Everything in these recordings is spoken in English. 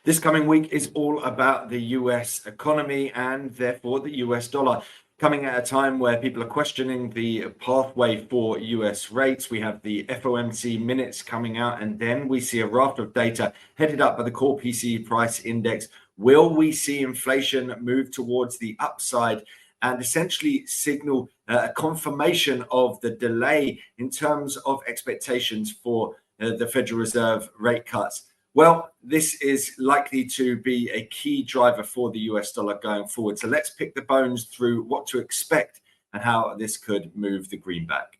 This coming week is all about the US economy and therefore the US dollar. Coming at a time where people are questioning the pathway for US rates, we have the FOMC minutes coming out, and then we see a raft of data headed up by the core PCE price index. Will we see inflation move towards the upside and essentially signal a confirmation of the delay in terms of expectations for the Federal Reserve rate cuts? Well, this is likely to be a key driver for the US dollar going forward. So let's pick the bones through what to expect and how this could move the greenback.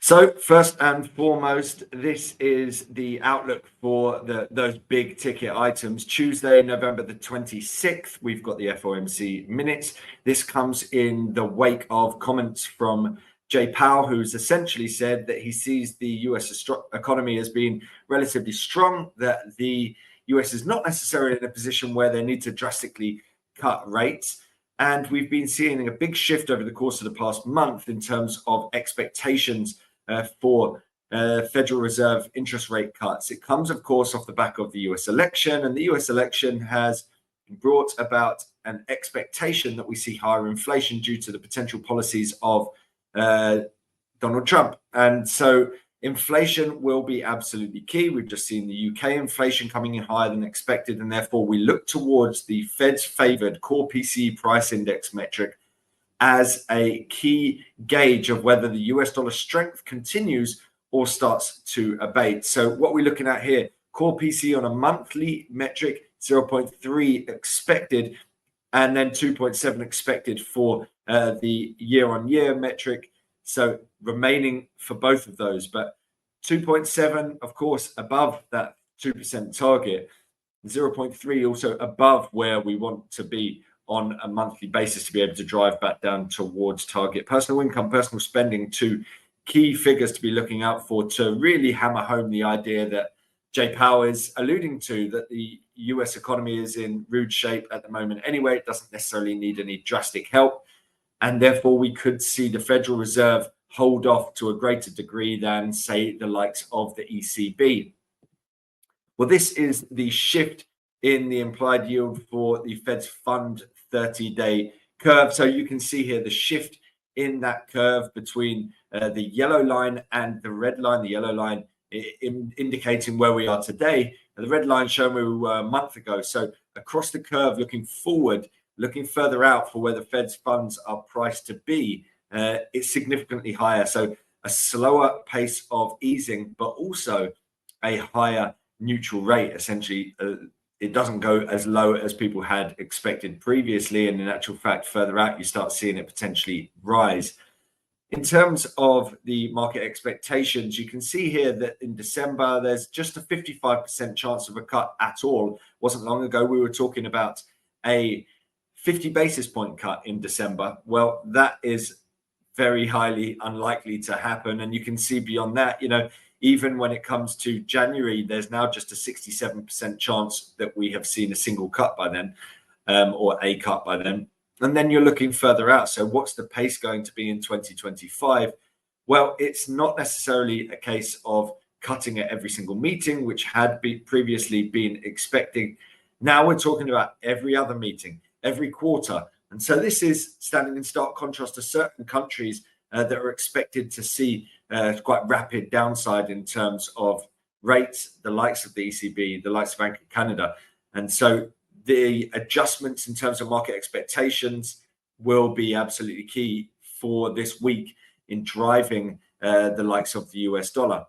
So first and foremost, this is the outlook for those big ticket items. Tuesday, November the 26th, we've got the FOMC minutes. This comes in the wake of comments from Jay Powell, who's essentially said that he sees the US economy as being relatively strong, that the US is not necessarily in a position where they need to drastically cut rates. And we've been seeing a big shift over the course of the past month in terms of expectations for Federal Reserve interest rate cuts. It comes, of course, off the back of the US election, and the US election has brought about an expectation that we see higher inflation due to the potential policies of Donald Trump. And so inflation will be absolutely key. We've just seen the UK inflation coming in higher than expected, and therefore we look towards the Fed's favored core PCE price index metric as a key gauge of whether the US dollar strength continues or starts to abate. So what we're looking at here, core PCE on a monthly metric, 0.3 expected, and then 2.7 expected for the year-on-year metric. So remaining for both of those, but 2.7, of course, above that 2% target, 0.3 also above where we want to be on a monthly basis to be able to drive back down towards target. Personal income, personal spending, two key figures to be looking out for to really hammer home the idea that Jay Powell is alluding to, that the US economy is in rude shape at the moment anyway. It doesn't necessarily need any drastic help. And therefore, we could see the Federal Reserve hold off to a greater degree than, say, the likes of the ECB. Well, this is the shift in the implied yield for the Fed's fund 30-day curve. So you can see here the shift in that curve between the yellow line and the red line. The yellow line indicating where we are today, and the red line showing where we were a month ago. So across the curve, looking forward, looking further out for where the Fed's funds are priced to be, it's significantly higher. So a slower pace of easing, but also a higher neutral rate. Essentially, it doesn't go as low as people had expected previously. And in actual fact, further out, you start seeing it potentially rise. In terms of the market expectations, you can see here that in December, there's just a 55% chance of a cut at all. Wasn't long ago, we were talking about a 50 basis point cut in December. Well, that is very highly unlikely to happen. And you can see beyond that, even when it comes to January, there's now just a 67% chance that we have seen a single cut by then, or a cut by then. And then you're looking further out. So what's the pace going to be in 2025? Well, it's not necessarily a case of cutting at every single meeting, which had previously been expecting. Now we're talking about every other meeting, every quarter. And so this is standing in stark contrast to certain countries that are expected to see quite rapid downside in terms of rates, the likes of the ECB, the likes of Bank of Canada. And so the adjustments in terms of market expectations will be absolutely key for this week in driving the likes of the US dollar.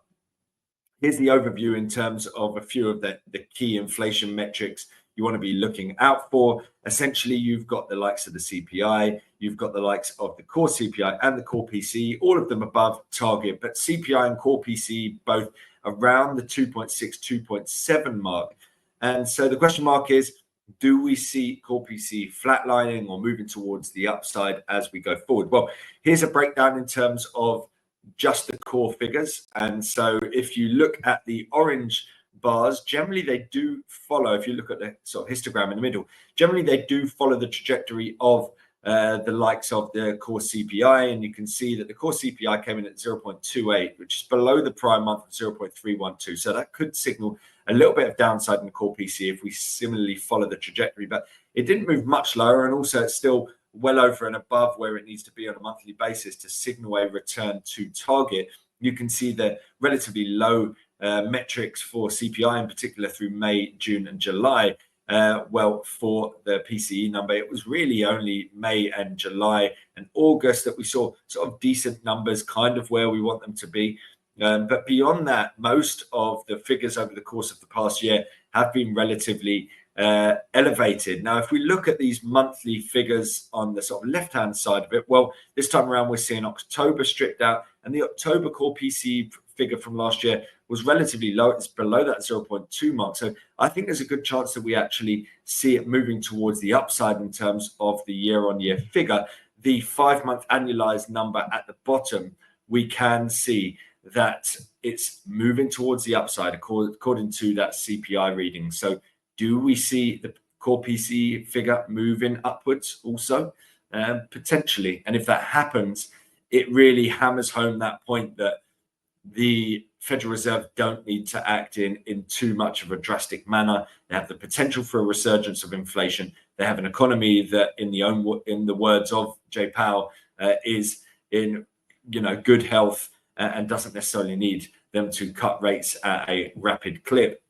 Here's the overview in terms of a few of the key inflation metrics you want to be looking out for. Essentially, you've got the likes of the CPI, you've got the likes of the core CPI and the core PCE, all of them above target, but CPI and core PCE both around the 2.6, 2.7 mark. And so the question mark is, do we see core PCE flatlining or moving towards the upside as we go forward? Well, here's a breakdown in terms of just the core figures. And so if you look at the orange bars, generally they do follow, if you look at the sort of histogram in the middle, generally they do follow the trajectory of the likes of the core CPI, and you can see that the core CPI came in at 0.28, which is below the prior month of 0.312. So that could signal a little bit of downside in the core PCE if we similarly follow the trajectory, but it didn't move much lower, and also it's still well over and above where it needs to be on a monthly basis to signal a return to target. You can see the relatively low metrics for CPI in particular through May, June, and July. Well, for the PCE number, it was really only May and July and August that we saw sort of decent numbers, kind of where we want them to be. But beyond that, most of the figures over the course of the past year have been relatively elevated. Now, if we look at these monthly figures on the sort of left-hand side of it, well, this time around we're seeing October stripped out, and the October core PCE figure from last year was relatively low. It's below that 0.2 mark. So I think there's a good chance that we actually see it moving towards the upside in terms of the year-on-year figure. The 5-month annualized number at the bottom, we can see that it's moving towards the upside according to that CPI reading. So do we see the core PCE figure moving upwards also? Potentially. And if that happens, it really hammers home that point that the Federal Reserve don't need to act in too much of a drastic manner. They have the potential for a resurgence of inflation. They have an economy that, in the words of Jay Powell, is in good health and doesn't necessarily need them to cut rates at a rapid clip.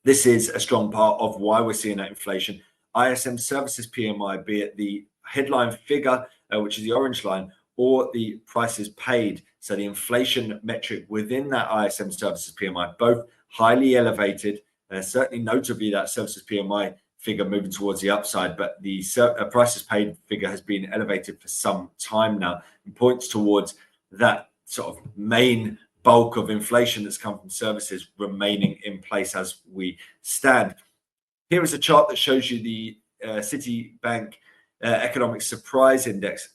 This is a strong part of why we're seeing that inflation. ISM services PMI, be it the headline figure, which is the orange line, or the prices paid, so the inflation metric within that ISM services PMI, both highly elevated, certainly notably that services PMI figure moving towards the upside, but the prices paid figure has been elevated for some time now and points towards that sort of main bulk of inflation that's come from services remaining in place as we stand. Here is a chart that shows you the Citibank Economic Surprise Index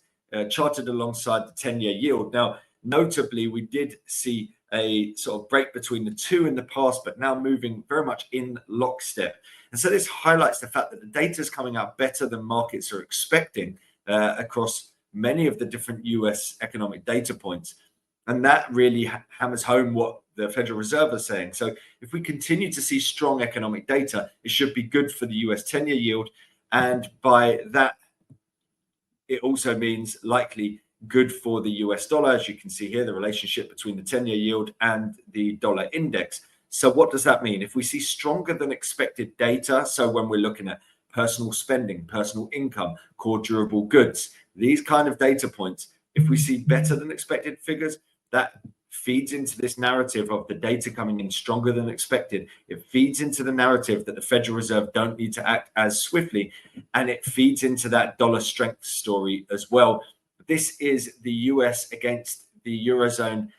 charted alongside the 10-year yield. Now, notably, we did see a sort of break between the two in the past, but now moving very much in lockstep. And so this highlights the fact that the data is coming out better than markets are expecting across many of the different US economic data points. And that really hammers home what the Federal Reserve is saying. So if we continue to see strong economic data, it should be good for the US 10-year yield. And by that, it also means likely good for the US dollar. As you can see here, the relationship between the 10-year yield and the dollar index. So what does that mean? If we see stronger than expected data, so when we're looking at personal spending, personal income, core durable goods, these kind of data points, if we see better than expected figures, that feeds into this narrative of the data coming in stronger than expected. It feeds into the narrative that the Federal Reserve don't need to act as swiftly, and it feeds into that dollar strength story as well. This is the US against the Eurozone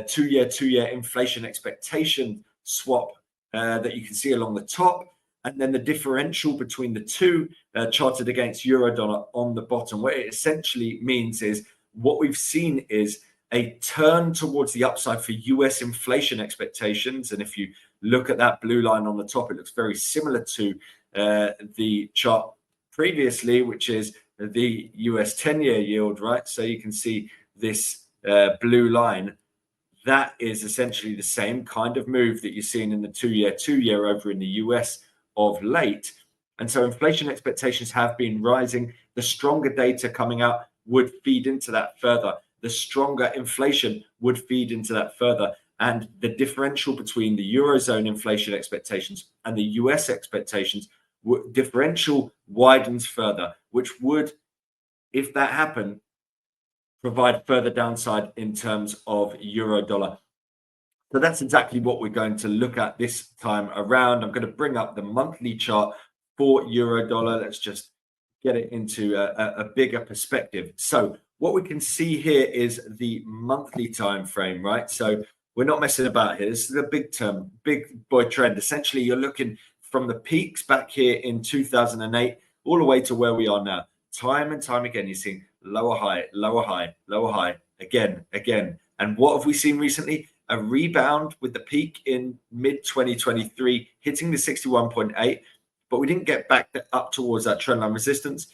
two-year inflation expectation swap that you can see along the top, and then the differential between the two charted against Eurodollar on the bottom. What it essentially means is what we've seen is a turn towards the upside for US inflation expectations. And if you look at that blue line on the top, it looks very similar to the chart previously, which is the US 10-year yield, right? So you can see this blue line. That is essentially the same kind of move that you're seeing in the two-year over in the US of late. And so inflation expectations have been rising. The stronger data coming out would feed into that further. The stronger inflation would feed into that further. And the differential between the Eurozone inflation expectations and the US expectations, differential widens further, which would, if that happened, provide further downside in terms of Eurodollar. So that's exactly what we're going to look at this time around. I'm going to bring up the monthly chart for Eurodollar. Let's just get it into a bigger perspective. So what we can see here is the monthly time frame, right? So we're not messing about here. This is a big boy trend. Essentially, you're looking from the peaks back here in 2008 all the way to where we are now. Time and time again, you're seeing lower high, lower high, lower high, again. And what have we seen recently? a rebound with the peak in mid-2023, hitting the 61.8, but we didn't get back up towards that trendline resistance.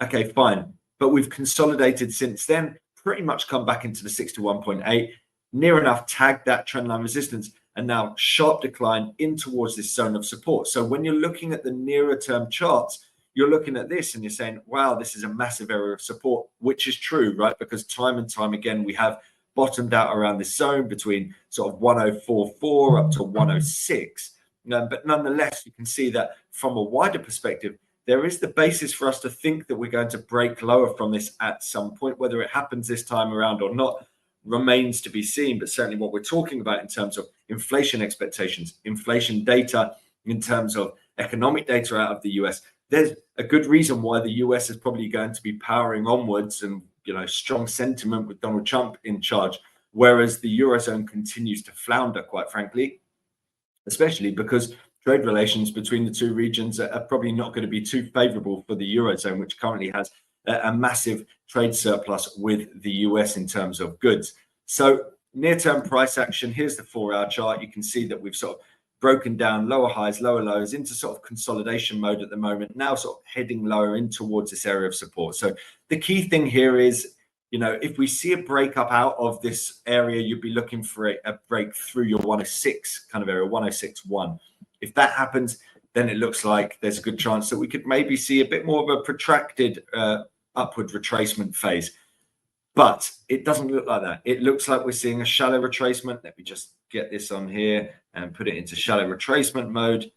Okay, fine. But we've consolidated since then, pretty much come back into the 61.8, near enough tagged that trendline resistance, and now sharp decline in towards this zone of support. So when you're looking at the nearer term charts, you're looking at this and you're saying, wow, this is a massive area of support, which is true, right? Because time and time again, we have bottomed out around this zone between sort of 1044 up to 106. But nonetheless, you can see that from a wider perspective, there is the basis for us to think that we're going to break lower from this at some point. Whether it happens this time around or not remains to be seen. But certainly what we're talking about in terms of inflation expectations, inflation data, in terms of economic data out of the US, there's a good reason why the US is probably going to be powering onwards and, you know, strong sentiment with Donald Trump in charge, whereas the Eurozone continues to flounder, quite frankly, especially because trade relations between the two regions are probably not going to be too favorable for the Eurozone, which currently has a massive trade surplus with the US in terms of goods. So near-term price action, here's the 4-hour chart. You can see that we've sort of broken down lower highs, lower lows into sort of consolidation mode at the moment, now sort of heading lower in towards this area of support. So the key thing here is, you know, if we see a break up out of this area, you'd be looking for a break through your 106 kind of area, 106.1. If that happens, then it looks like there's a good chance that we could maybe see a bit more of a protracted upward retracement phase. But it doesn't look like that. It looks like we're seeing a shallow retracement. Let me just get this on here and put it into shallow retracement mode.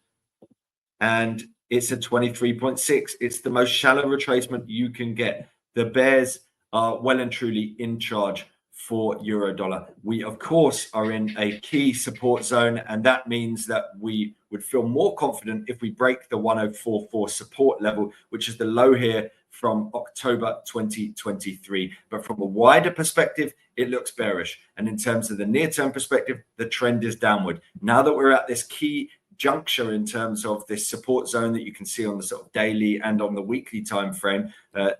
And it's a 23.6. It's the most shallow retracement you can get. The bears are well and truly in charge for euro dollar. We, of course, are in a key support zone, and that means that we would feel more confident if we break the 1044 support level, which is the low here from October 2023. But from a wider perspective, it looks bearish. And in terms of the near-term perspective, the trend is downward. Now that we're at this key juncture in terms of this support zone that you can see on the sort of daily and on the weekly time frame,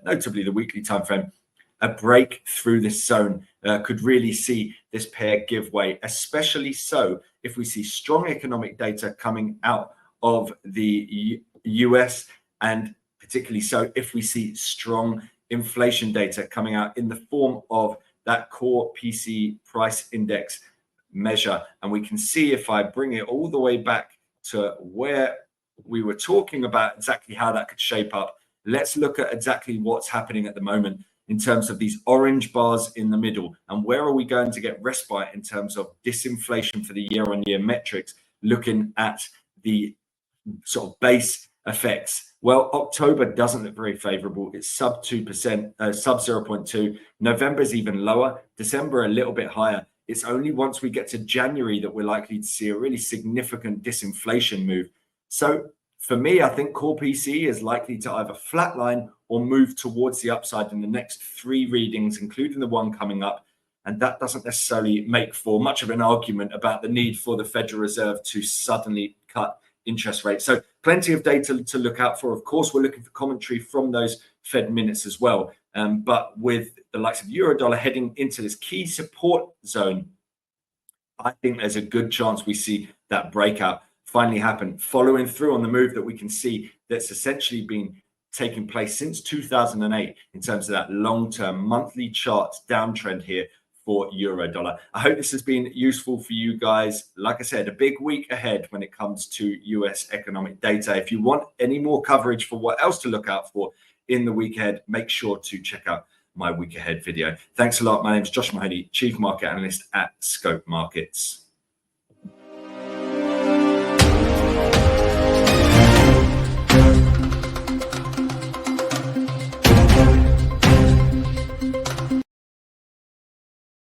notably the weekly time frame, a break through this zone could really see this pair give way, especially so if we see strong economic data coming out of the US, and particularly so if we see strong inflation data coming out in the form of that core PC price index measure. And we can see, if I bring it all the way back to where we were talking about exactly how that could shape up, let's look at exactly what's happening at the moment in terms of these orange bars in the middle, and where are we going to get respite in terms of disinflation for the year-on-year metrics, looking at the sort of base effects. Well, October doesn't look very favorable. It's sub 2%, sub 0.2. November is even lower. December a little bit higher. It's only once we get to January that we're likely to see a really significant disinflation move. So for me, I think core PC is likely to either flatline or move towards the upside in the next 3 readings, including the one coming up. And that doesn't necessarily make for much of an argument about the need for the Federal Reserve to suddenly cut interest rates. So plenty of data to look out for. Of course, we're looking for commentary from those Fed minutes as well. But with the likes of Eurodollar heading into this key support zone, I think there's a good chance we see that breakout finally happen, following through on the move that we can see that's essentially been taking place since 2008 in terms of that long-term monthly chart downtrend here for Eurodollar. I hope this has been useful for you guys. Like I said, a big week ahead when it comes to US economic data. If you want any more coverage for what else to look out for in the week ahead, make sure to check out my week ahead video. Thanks a lot. My name is Joshua Mahony, Chief Market Analyst at Scope Markets.